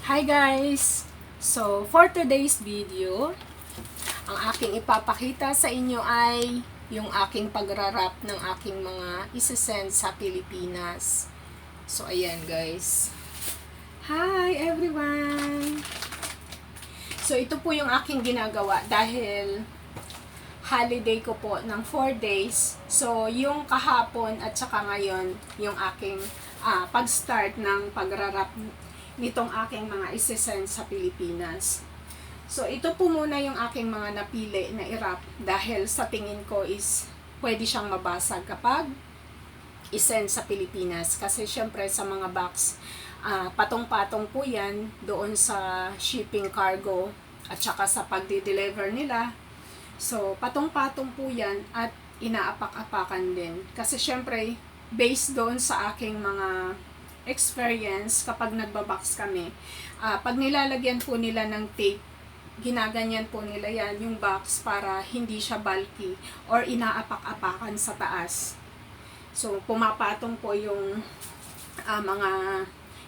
Hi guys! So, for today's video, ang aking ipapakita sa inyo ay yung aking pagrarap ng aking mga isasend sa Pilipinas. So, ayan guys. Hi everyone! So, ito po yung aking ginagawa dahil holiday ko po ng 4 days. So, yung kahapon at saka ngayon, yung aking pag-start ng pagrarap nitong aking mga isesend sa Pilipinas. So, ito po muna yung aking mga napili na i-wrap dahil sa tingin ko is pwede siyang mabasag kapag isend sa Pilipinas. Kasi syempre sa mga box, patong-patong po yan doon sa shipping cargo at saka sa pagdi-deliver nila. So, patong-patong po yan at inaapak-apakan din. Kasi syempre, based doon sa aking mga experience kapag nagbabox kami, pag nilalagyan po nila ng tape, ginaganyan po nila yan, yung box, para hindi siya bulky or inaapak-apakan sa taas. So, pumapatong po yung mga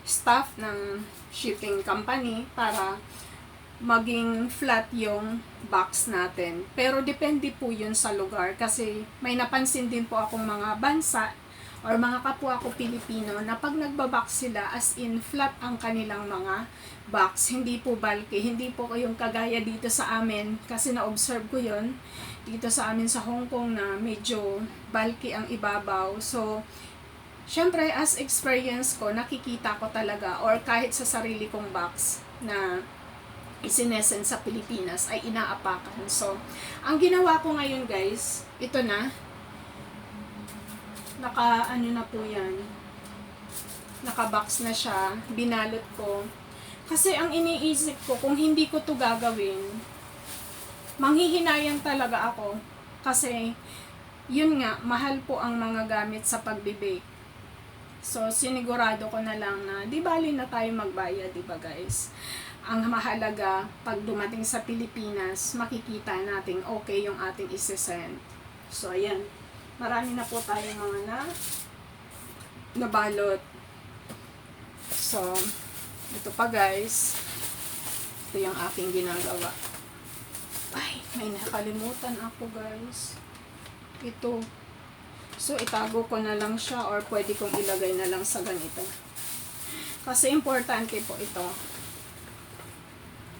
staff ng shipping company para maging flat yung box natin. Pero depende po yun sa lugar kasi may napansin din po akong mga bansa or mga kapwa ko Pilipino na pag nagbabox sila, as in flat ang kanilang mga box, hindi po bulky, hindi po yung kagaya dito sa amin, kasi na-observe ko yun dito sa amin sa Hong Kong na medyo bulky ang ibabaw. So, syempre as experience ko, nakikita ko talaga, or kahit sa sarili kong box na isinesend sa Pilipinas ay inaapakan. So, ang ginawa ko ngayon guys, ito na, na po yan, naka-box na siya, binalot ko. Kasi ang iniisip ko, kung hindi ko to gagawin, manghihinayang talaga ako. Kasi, yun nga, mahal po ang mga gamit sa pagbe-bake. So, sinigurado ko na lang na, di bali na tayo magbayad, di ba guys? Ang mahalaga, pag dumating sa Pilipinas, makikita natin okay yung ating isesend. So, ayan. Marami na po tayo mga nabalot. So, ito pa guys. Ito yung aking ginagawa. Ay, may nakalimutan ako guys. Ito. So, itago ko na lang siya or pwede kong ilagay na lang sa ganito. Kasi importante po ito.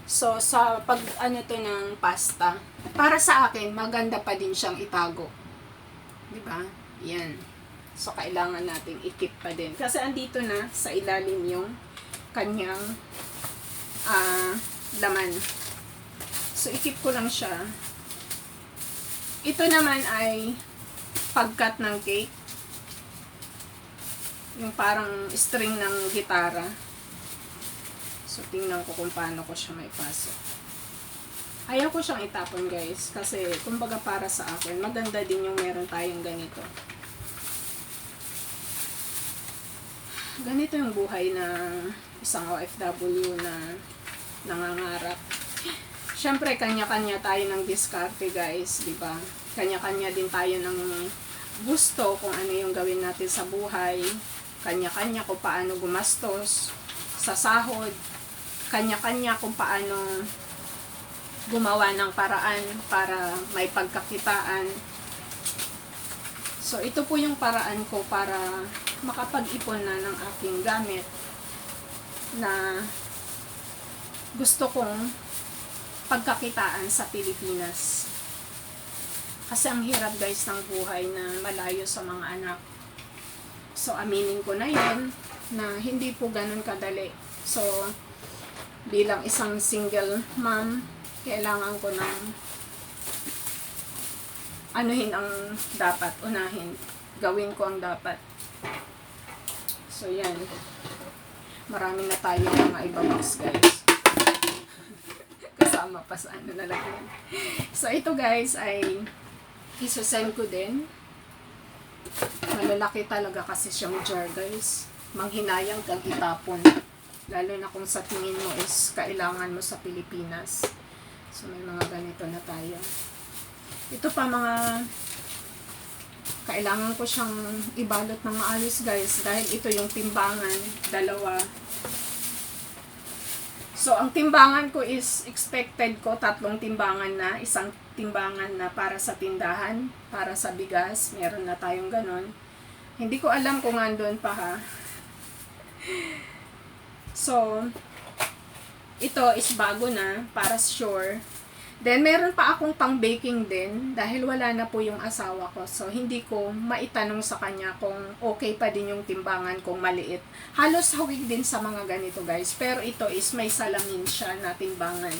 So, sa pag to ng pasta, para sa akin, maganda pa din siyang itago. Diba? Yan. So, kailangan natin i-keep pa din. Kasi andito na sa ilalim yung kanyang laman. So, i-keep ko lang siya. Ito naman ay pagkat ng cake. Yung parang string ng gitara. So, tingnan ko kung paano ko siya may pasok. Ayaw ko siyang itapon guys, kasi kumbaga para sa akin, maganda din yung meron tayong ganito. Ganito yung buhay ng isang OFW na nangangarap. Siyempre, kanya-kanya tayo ng diskarte guys, di ba? Kanya-kanya din tayo ng gusto kung ano yung gawin natin sa buhay. Kanya-kanya kung paano gumastos sa sahod. Kanya-kanya kung paano gumawa ng paraan para may pagkakitaan. So, ito po yung paraan ko para makapag-ipon na ng aking gamit na gusto kong pagkakitaan sa Pilipinas. Kasi ang hirap guys ng buhay na malayo sa mga anak. So, aminin ko na yun na hindi po ganun kadali. So, bilang isang single mom, kailangan ko ng anuhin ang dapat, unahin. Gawin ko ang dapat. So, yan. Marami na tayo mga iba-box, guys. Kasama pa sa ano na lang yan. So, ito guys ay isasend ko din. Malalaki talaga kasi siyang jar, guys. Manghinayang kang itapon. Lalo na kung sa tingin mo is kailangan mo sa Pilipinas. So, may mga ganito na tayo. Ito pa mga kailangan ko siyang ibalot ng maayos guys. Dahil ito yung timbangan. Dalawa. So, ang timbangan ko is expected ko 3 timbangan na. Isang timbangan na para sa tindahan, para sa bigas. Meron na tayong ganon. Hindi ko alam kung andun pa ha. So, ito is bago na, para sure. Then, meron pa akong pang baking din, dahil wala na po yung asawa ko. So, hindi ko maitanong sa kanya kung okay pa din yung timbangan kung maliit. Halos hawig din sa mga ganito guys. Pero ito is may salamin siya na timbangan.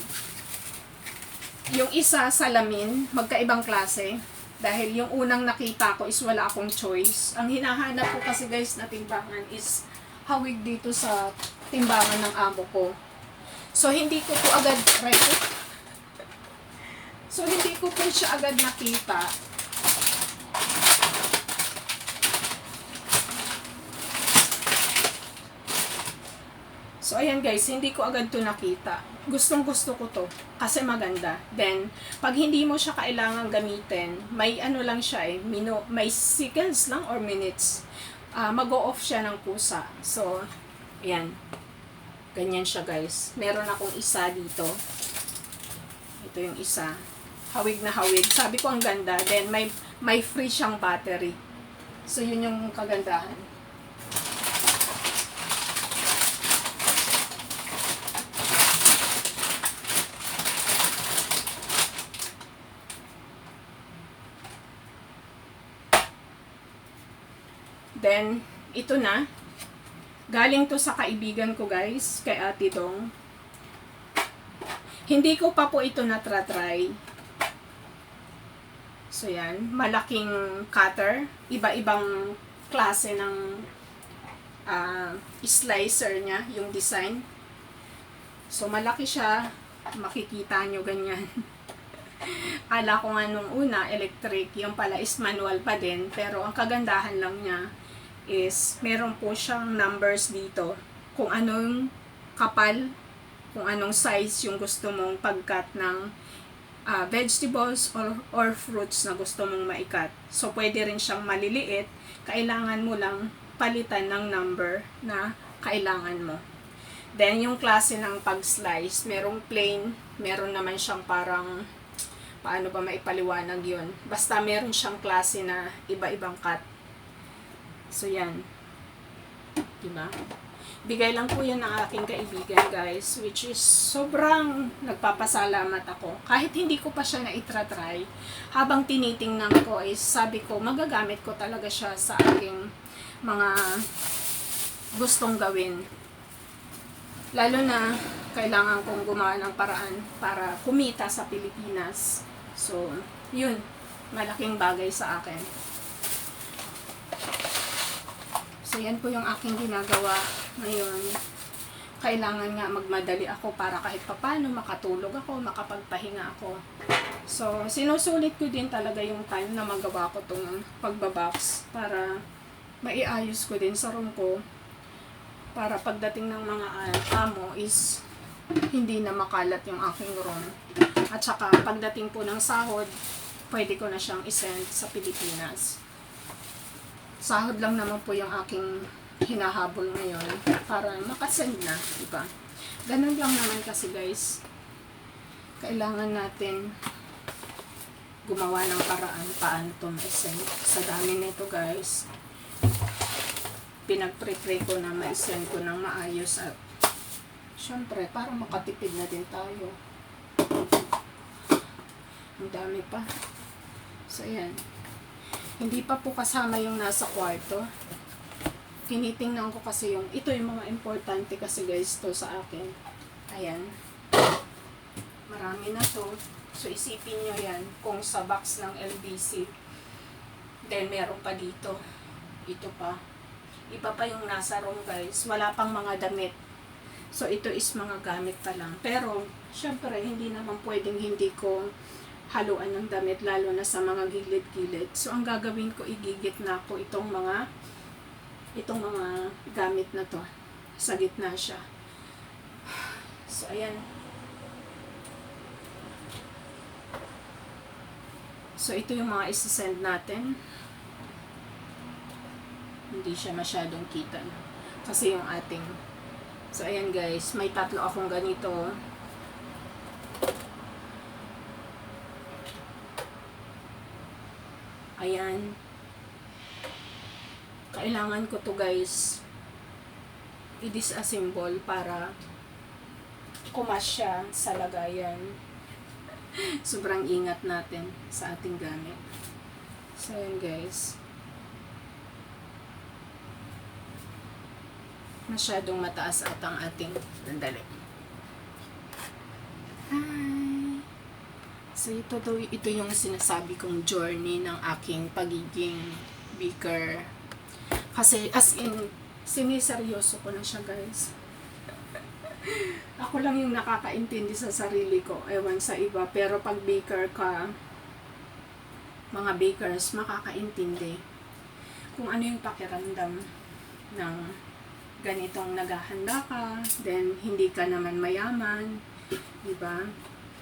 Yung isa salamin, magkaibang klase. Dahil yung unang nakita ko is wala akong choice. Ang hinahanap ko kasi guys na timbangan is hawig dito sa timbangan ng amo ko. So, hindi ko po agad So, hindi ko po siya agad nakita. So, ayan guys, hindi ko agad to nakita. Gustong gusto ko to, kasi maganda. Then, pag hindi mo siya kailangan gamitin, may ano lang siya may seconds lang or minutes. Mag-o-off siya ng pusa. So, ayan. Ganyan siya guys. Meron akong isa dito. Ito yung isa. Hawig na hawig. Sabi ko ang ganda. Then may free siyang battery. So yun yung kagandahan. Then ito na. Galing to sa kaibigan ko guys, kay Ate Dong. Hindi ko pa po ito na-try. So yan, malaking cutter, iba-ibang klase ng slicer niya, yung design. So malaki siya, makikita nyo ganyan. Ala ko nga nung una, electric, yung pala is manual pa din, pero ang kagandahan lang niya is meron po siyang numbers dito, kung anong kapal, kung anong size yung gusto mong pag-cut ng vegetables or fruits na gusto mong maikat. So, pwede rin siyang maliliit. Kailangan mo lang palitan ng number na kailangan mo. Then, yung klase ng pag-slice, merong plain, meron naman siyang parang, paano ba maipaliwanag yun? Basta meron siyang klase na iba-ibang cut. So, yan. Diba? Bigay lang po yan ng aking kaibigan guys, which is sobrang nagpapasalamat ako. Kahit hindi ko pa siya na-try, habang tinitingnan ko is sabi ko magagamit ko talaga siya sa aking mga gustong gawin. Lalo na kailangan kong gumawa ng paraan para kumita sa Pilipinas. So, yun, malaking bagay sa akin. So, yan po yung aking ginagawa ngayon. Kailangan nga magmadali ako para kahit papano makatulog ako, makapagpahinga ako. So, sinusulit ko din talaga yung time na magawa ko itong pagbabox para maiayos ko din sa room ko. Para pagdating ng mga amo is hindi na makalat yung aking room. At saka pagdating po ng sahod, pwede ko na siyang isend sa Pilipinas. Sahod lang naman po yung aking hinahabol ngayon para makasend na, diba? Ganun lang naman kasi guys. Kailangan natin gumawa ng paraan paano ito ma-send. Sa dami nito guys, pinag-pre-pray ko na ma-send ko ng maayos at syempre, para makatipid na din tayo. Ang dami pa. So, ayan. Hindi pa po kasama yung nasa kwarto. Tinitingnan ko kasi ito yung mga importante kasi guys to sa akin. Ayan. Marami na to. So, isipin nyo yan kung sa box ng LBC. Then, meron pa dito. Ito pa. Iba pa yung nasa room guys. Wala pang mga damit. So, ito is mga gamit pa lang. Pero, syempre, hindi naman pwedeng hindi ko haluan ng damit, lalo na sa mga gilid-gilid. So, ang gagawin ko, igigit na ko itong mga gamit na to. Sa gitna siya. So, ayan. So, ito yung mga isi-send natin. Hindi siya masyadong kita. Kasi yung ating So, ayan guys, may 3 akong ganito. Ayan. Kailangan ko to guys i-disassemble para kumasya sa lagayan. Sobrang ingat natin sa ating gamit. So, ayan guys. Masyadong mataas at ang ating dandali. Hi! So, ito yung sinasabi kong journey ng aking pagiging beaker. Kasi, as in, siniseryoso ko na siya guys. Ako lang yung nakakaintindi sa sarili ko. Ewan sa iba. Pero pag baker ka, mga bakers, makakaintindi kung ano yung pakiramdam ng ganitong naghahanda ka, then hindi ka naman mayaman, diba?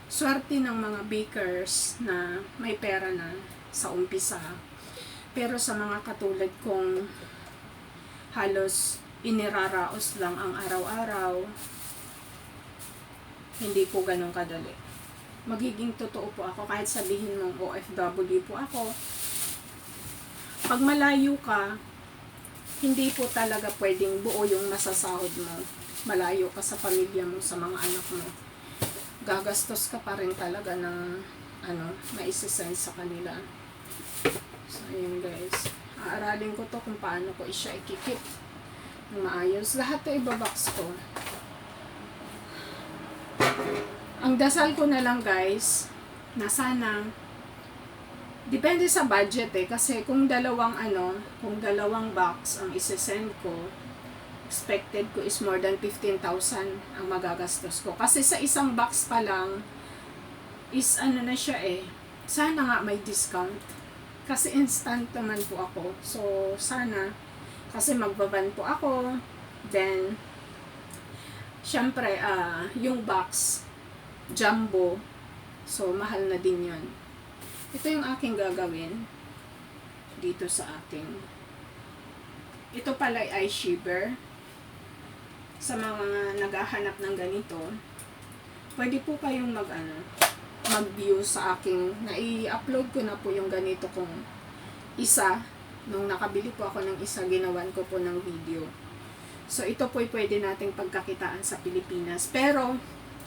Swerte ng mga bakers na may pera na sa umpisa. Pero sa mga katulad kong halos iniraraos lang ang araw-araw, hindi po ganun kadali. Magiging totoo po ako kahit sabihin mong OFW po ako. Pag malayo ka, hindi po talaga pwedeng buo yung masasahod mo. Malayo ka sa pamilya mo, sa mga anak mo. Gagastos ka pa rin talaga ng maisasend sa kanila. So, ayun guys. Aaralin ko to kung paano ko siya ikikip ng maayos. Lahat to ibabox ko. Ang dasal ko na lang guys, na sana, depende sa budget kasi kung dalawang box ang isesend ko, expected ko is more than 15,000 ang magagastos ko. Kasi sa isang box pa lang, is na siya sana nga may discount. Kasi instant naman po ako. So, sana, kasi magbaban po ako, then, syempre, yung box, jumbo, so mahal na din yun. Ito yung aking gagawin dito sa ating, ito pala ay shiver. Sa mga naghahanap ng ganito, pwede po kayong mag-view sa aking, na-i-upload ko na po yung ganito kong isa. Nung nakabili po ako ng isa, ginawan ko po ng video. So ito po pwede nating pagkakitaan sa Pilipinas. Pero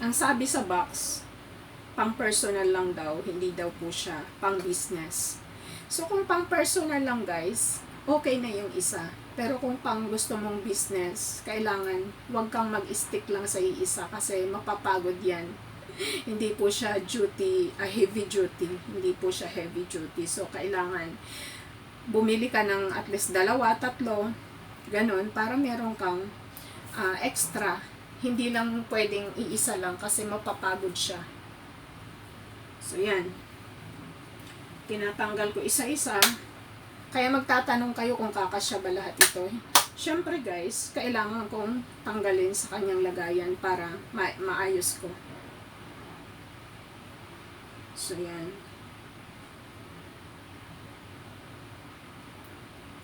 ang sabi sa box, pang personal lang daw, hindi daw po siya pang business. So kung pang personal lang guys, okay na yung isa. Pero kung pang gusto mong business, kailangan wag kang mag-stick lang sa iisa kasi mapapagod yan. Hindi po siya heavy duty. Hindi po siya heavy duty. So kailangan bumili ka ng at least 2, 3, ganun, para meron kang extra. Hindi lang pwedeng iisa lang kasi mapapagod siya. So, yan. Tinatanggal ko isa-isa. Kaya magtatanong kayo kung kakasya ba lahat ito. Siyempre guys, kailangan kong tanggalin sa kanyang lagayan para maayos ko. So, yan.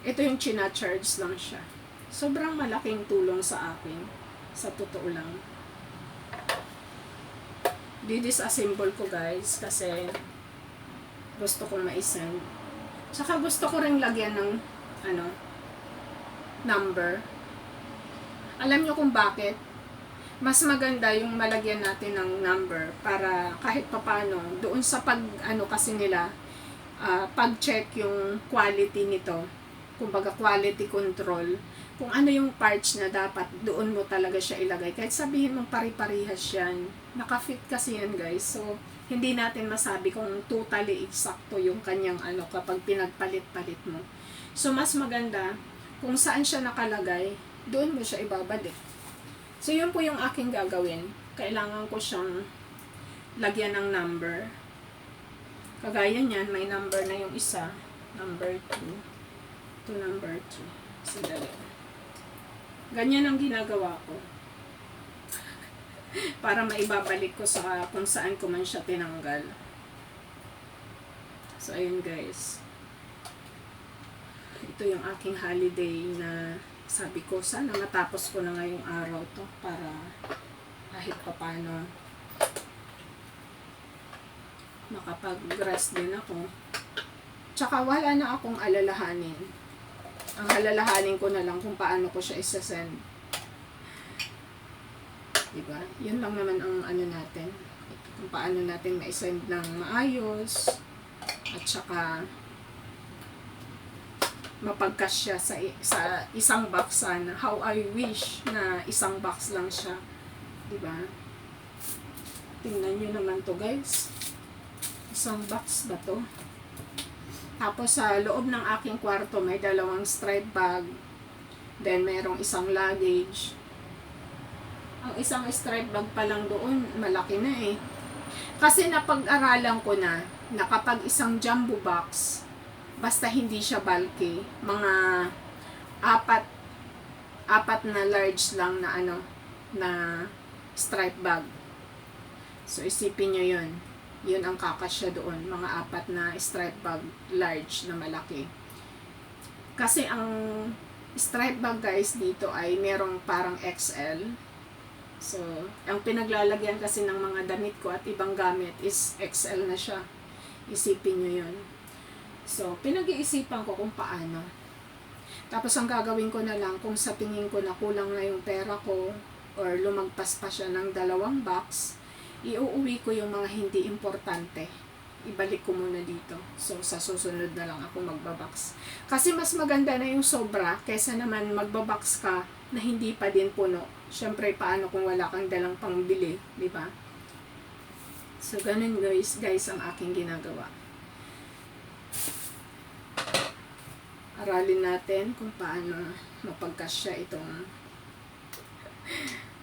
Ito yung china-charge lang siya. Sobrang malaking tulong sa akin. Sa totoo lang. Didisassemble ko guys kasi gusto kong ma-send. Tsaka gusto ko rin lagyan ng number. Alam nyo kung bakit? Mas maganda yung malagyan natin ng number para kahit papano doon sa kasi nila pag-check yung quality nito. Kumbaga quality control. Kung ano yung parts na dapat, doon mo talaga siya ilagay. Kahit sabihin mong pari-parihas yan. Naka-fit kasi yan guys. So, hindi natin masabi kung totally eksakto yung kanyang kapag pinagpalit-palit mo. So, mas maganda kung saan siya nakalagay, doon mo siya ibabalik. So, yun po yung aking gagawin. Kailangan ko siyang lagyan ng number. Kagaya niyan, may number na yung isa. Number 2. To number 2. Sandali. Ganyan ang ginagawa ko. Para maibabalik ko sa kung saan ko man siya tinanggal. So, ayun guys. Ito yung aking holiday na Sabi ko, sana matapos ko na ngayong araw to para kahit papano makapag-rest din ako. Tsaka wala na akong alalahanin. Ang alalahanin ko na lang kung paano ko siya isa-send. Diba? Yun lang naman ang ano natin. Kung paano natin ma-send ng maayos. At saka mapagkas siya sa isang box sana. How I wish na isang box lang siya. Diba? Tingnan nyo naman to guys. Isang box ba to? Tapos sa loob ng aking kwarto may dalawang stripe bag. Then mayroong isang luggage. Ang isang stripe bag pa lang doon, malaki na eh. Kasi napag-aralan ko na kapag isang jumbo box, basta hindi siya bulky, mga apat na large lang na na stripe bag. So isipin nyo yun. Yun ang kakasya doon, mga 4 na stripe bag, large na malaki. Kasi ang stripe bag guys dito ay merong parang XL. So, ang pinaglalagyan kasi ng mga damit ko at ibang gamit is XL na siya. Isipin nyo yun. So, pinag-iisipan ko kung paano. Tapos ang gagawin ko na lang, kung sa tingin ko na kulang na yung pera ko or lumagpas pa siya ng 2 box, iuuwi ko yung mga hindi importante. Ibalik ko muna dito. So, sa susunod na lang ako magbabox. Kasi mas maganda na yung sobra kaysa naman magbabox ka na hindi pa din puno. Siyempre, paano kung wala kang dalang pangbili, di ba? So, ganun guys ang aking ginagawa. Aralin natin kung paano mapagkasya itong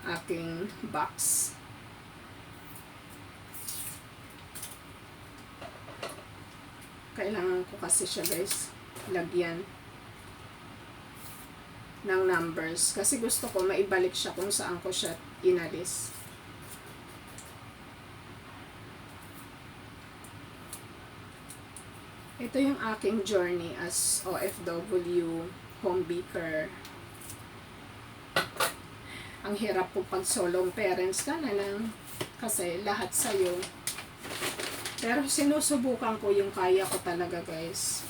aking box. Kailangan ko kasi siya guys lagyan ng numbers kasi gusto ko maibalik siya kung saan ko siya inalis. Ito yung aking journey as OFW home baker. Ang hirap po pag solong parents ka na lang kasi lahat sa'yo. Pero sinusubukan ko yung kaya ko talaga guys.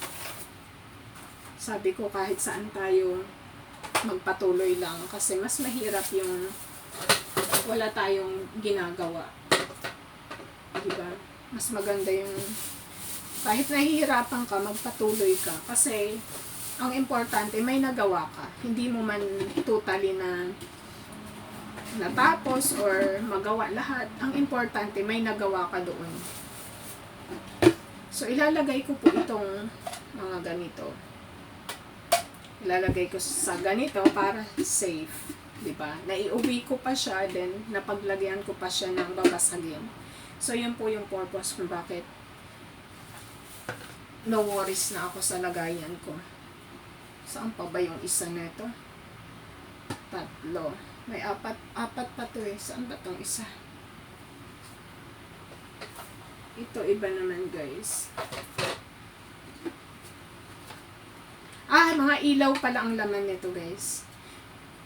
Sabi ko kahit saan tayo magpatuloy lang kasi mas mahirap yung wala tayong ginagawa. Diba? Mas maganda yung kahit nahihirapan ka, magpatuloy ka. Kasi ang importante may nagawa ka. Hindi mo man totally na natapos or magawa lahat. Ang importante may nagawa ka doon. So, ilalagay ko po itong mga ganito. Ilalagay ko sa ganito para safe. Diba? Naiuwi ko pa siya, then napaglagyan ko pa siya ng babasagin. So, yun po yung purpose kung bakit no worries na ako sa lagayan ko. Saan pa ba yung isa nito? 3. May apat pa to eh. Saan ba tong isa? Ito iba naman guys. Mga ilaw pala ang laman nito guys.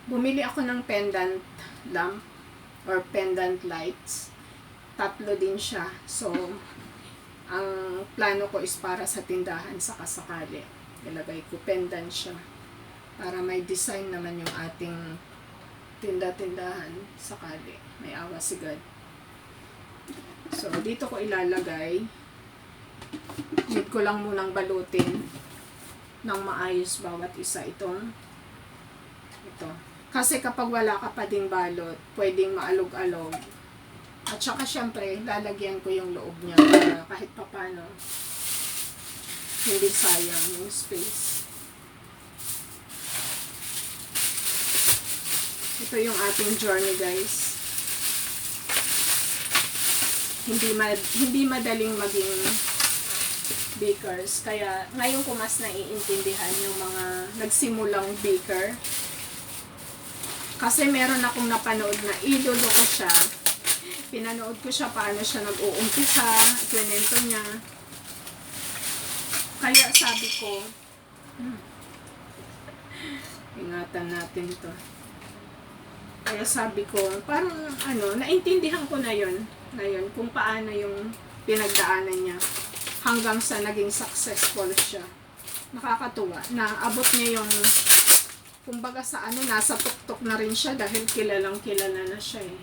Bumili ako ng pendant lamp or pendant lights. 3 din siya. So, ang plano ko is para sa tindahan sa kasakali. Ilagay ko pendant siya. Para may design naman yung ating tindahan sakali. May awa si God. So, dito ko ilalagay. Need ko lang munang balutin ng maayos bawat isa ito. Kasi kapag wala ka pa ding balot, pwedeng maalog-alog. At saka syempre, lalagyan ko yung loob niya para kahit papano hindi sayang yung space. Ito yung ating journey guys. Hindi madaling maging bakers. Kaya ngayon ko mas naiintindihan yung mga nagsimulang baker. Kasi meron akong napanood na idolo ko siya. Pinanood ko siya paano siya nag-uumpisa, kwento niya. Kaya sabi ko, Ingatan natin to. Kaya sabi ko, parang naintindihan ko na yun ngayon kung paano yung pinagdaanan niya hanggang sa naging successful siya. Nakakatuwa na abot niya yung, kumbaga sa nasa tuktok na rin siya dahil kilalang kilala na siya eh.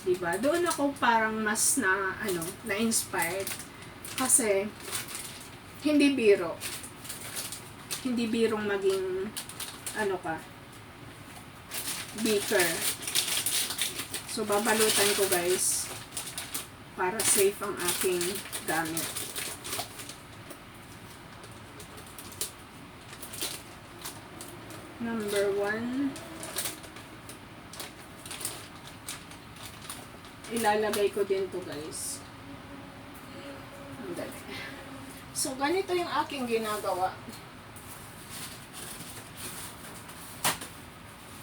Diba? Doon ako parang mas na-inspired kasi hindi biro. Hindi birong maging beaker. So babalutan ko guys para safe ang aking gamit. Number 1, ilalagay ko din to guys. Ang dali. So ganito yung aking ginagawa.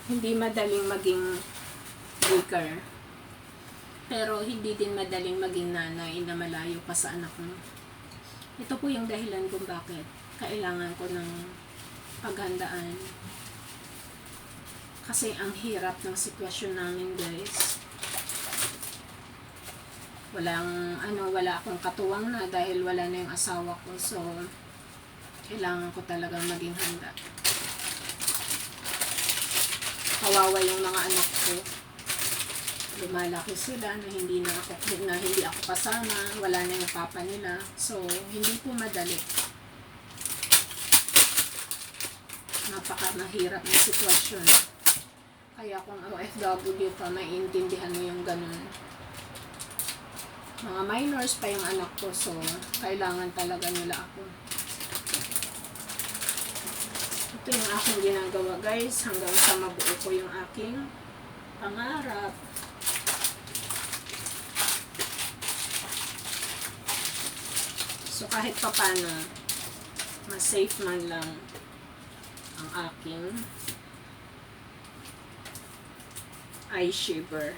Hindi madaling maging baker. Pero hindi din madaling maging nanay na malayo pa sa anak mo. Ito po yung dahilan kung bakit kailangan ko ng paghandaan. Kasi ang hirap ng sitwasyon namin guys. Wala akong katuwang na dahil wala na yung asawa ko. So, kailangan ko talagang maging handa. Kawawa yung mga anak ko. Lumalaki sila na hindi ako kasama, wala na yung papa nila. So, hindi po madali. Napaka-mahirap na sitwasyon. Kaya kung OFW ka, maiintindihan mo yung ganun. Mga minors pa yung anak ko, so kailangan talaga nila ako. Ito yung aking ginagawa guys, hanggang sa mabuo ko yung aking pangarap. So kahit papano, mas safe man lang ang aking eye shaver.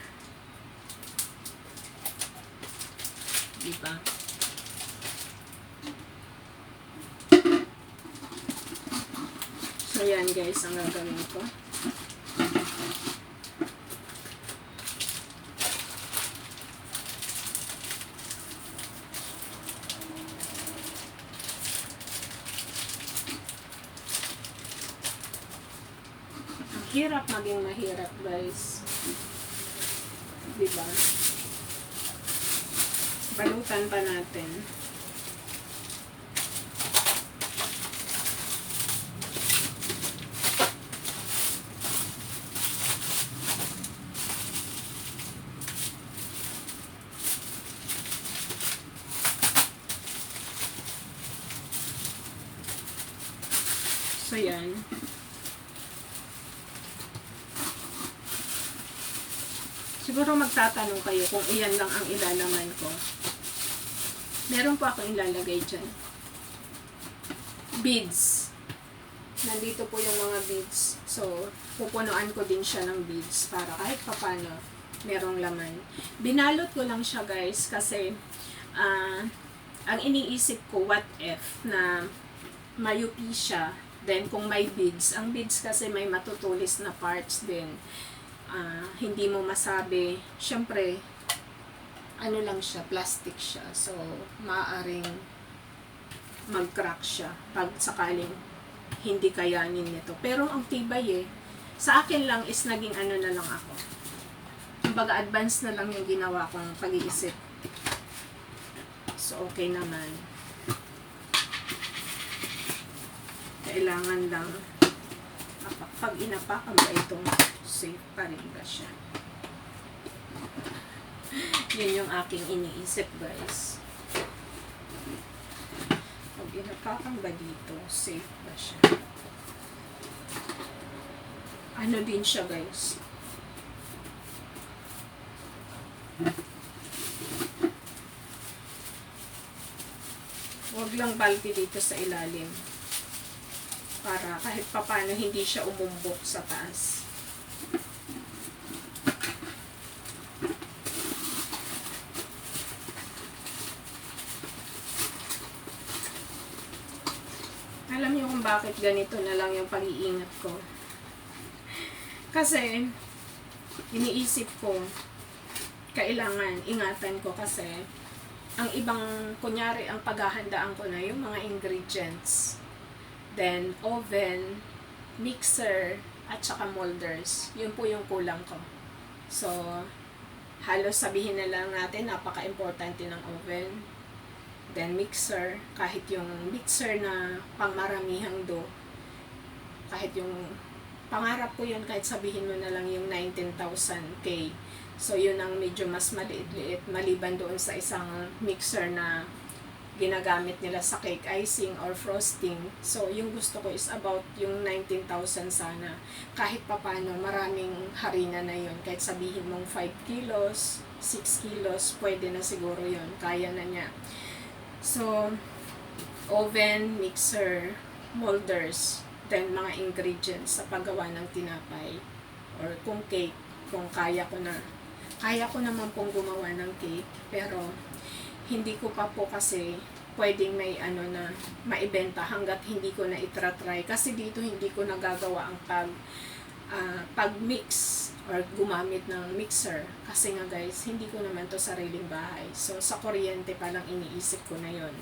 Diba? So yan guys, ang gagawin ko. Ang hirap maging mahirap guys. Diba? Balutan pa natin. So yan. Siguro magtatanong kayo kung iyan lang ang ilalaman ko. Meron po akong ilalagay dyan. Beads. Nandito po yung mga beads. So, pupunuan ko din siya ng beads para kahit papano merong laman. Binalot ko lang siya guys kasi ang iniisip ko, what if na mayupi siya. Then, kung may beads, ang beads kasi may matutulis na parts din. Hindi mo masabi. Syempre, lang siya, plastic siya. So, maaaring mag-crack siya pag sakaling hindi kayanin nito. Pero ang tibay eh. Sa akin lang is naging na lang ako. Kumbaga, advance na lang yung ginawa kong pag-iisip. So, okay naman. Kailangan lang pag inapakan ba itong safe pa rin ba siya? Yun yung aking iniisip guys. Pag inapakan ba dito, safe ba siya? Ano din siya guys? Huwag lang bulky dito sa ilalim. Para kahit papano hindi siya umumbok sa taas. Alam niyo kung bakit ganito na lang yung pag-iingat ko. Kasi, iniisip ko, kailangan ingatan ko kasi ang ibang, kunyari, ang paghahandaan ko na yung mga ingredients. Then, oven, mixer, at saka molders. Yun po yung kulang ko. So, halos sabihin na lang natin, napaka-importante ng oven. Then, mixer, kahit yung mixer na pangmaramihang dough, kahit yung pangarap ko yun, kahit sabihin mo na lang yung 19,000 K. So, yun ang medyo mas maliit-liit, maliban doon sa isang mixer na ginagamit nila sa cake icing or frosting. So, yung gusto ko is about yung 19,000 sana. Kahit papano, maraming harina na yun. Kahit sabihin mong 5 kilos, 6 kilos, pwede na siguro yun. Kaya na niya. So, oven, mixer, molders, then mga ingredients sa paggawa ng tinapay or kung cake, kung kaya ko naman pong gumawa ng cake, pero hindi ko pa po kasi pwedeng may na maibenta hanggat hindi ko na itratry, kasi dito hindi ko nagagawa ang pag-mix or gumamit ng mixer kasi nga guys, hindi ko naman to sariling bahay. So sa kuryente pa lang iniisip ko na yon,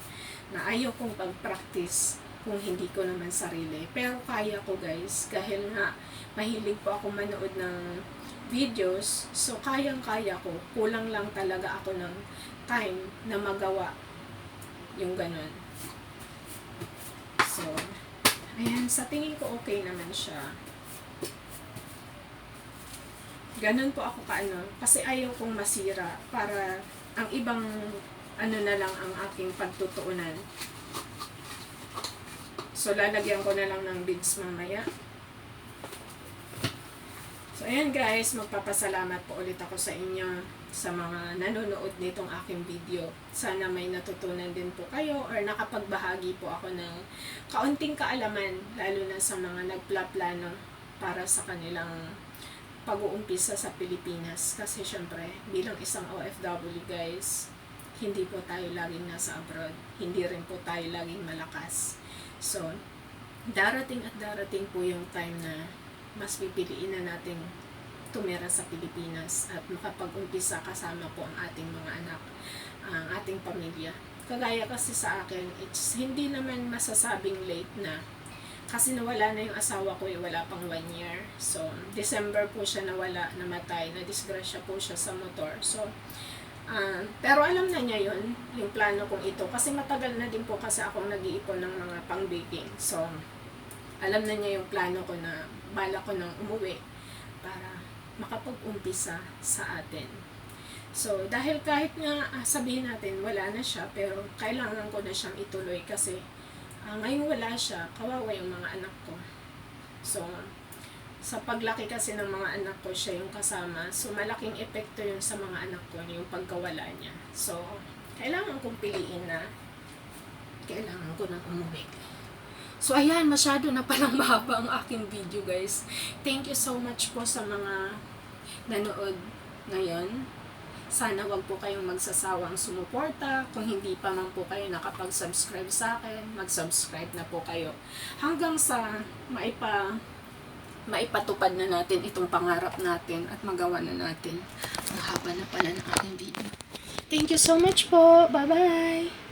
na ayaw kong pag-practice kung hindi ko naman sarili. Pero kaya ko guys, dahil nga mahilig po ako manood ng videos, so kayang-kaya ko. Kulang lang talaga ako ng time na magawa yung ganun. So, ayan, sa tingin ko okay naman siya. Ganun po ako kasi ayaw kong masira para ang ibang na lang ang aking pagtutuunan. So, lalagyan ko na lang ng beads mamaya. So, ayan guys, magpapasalamat po ulit ako sa inyo sa mga nanonood nitong aking video. Sana may natutunan din po kayo or nakapagbahagi po ako ng kaunting kaalaman, lalo na sa mga nagplaplano para sa kanilang pag-uumpisa sa Pilipinas. Kasi syempre, bilang isang OFW guys, hindi po tayo laging nasa abroad. Hindi rin po tayo laging malakas. So, darating at darating po yung time na mas pipiliin na nating tumira sa Pilipinas at makapag-umpisa kasama po ang ating mga anak, ang ating pamilya. Kagaya kasi sa akin, it's hindi naman masasabing late na. Kasi nawala na yung asawa ko, wala pang 1 year. So, December po siya nawala, namatay, na-disgrasya po siya sa motor. So, pero alam na niya yun, yung plano kong ito. Kasi matagal na din po kasi akong nag-iipon ng mga pang-baking. So, alam na niya yung plano ko na bala ko nang umuwi para makapag-umpisa sa atin. So, dahil kahit nga sabihin natin wala na siya, pero kailangan ko na siyang ituloy kasi ngayon wala siya, kawawa yung mga anak ko. So, sa paglaki kasi ng mga anak ko, siya yung kasama. So, malaking epekto yun sa mga anak ko, yung pagkawala niya. So, kailangan kong piliin na kailangan ko nang umuwi. So, ayan, masyado na palang mahaba ang aking video, guys. Thank you so much po sa mga nanood ngayon. Sana wag po kayong magsasawang sumuporta. Kung hindi pa man po kayo nakapag-subscribe sa akin, mag-subscribe na po kayo. Hanggang sa maipatupad na natin itong pangarap natin at magawa na natin. Mahaba na pala ng aking video. Thank you so much po. Bye-bye!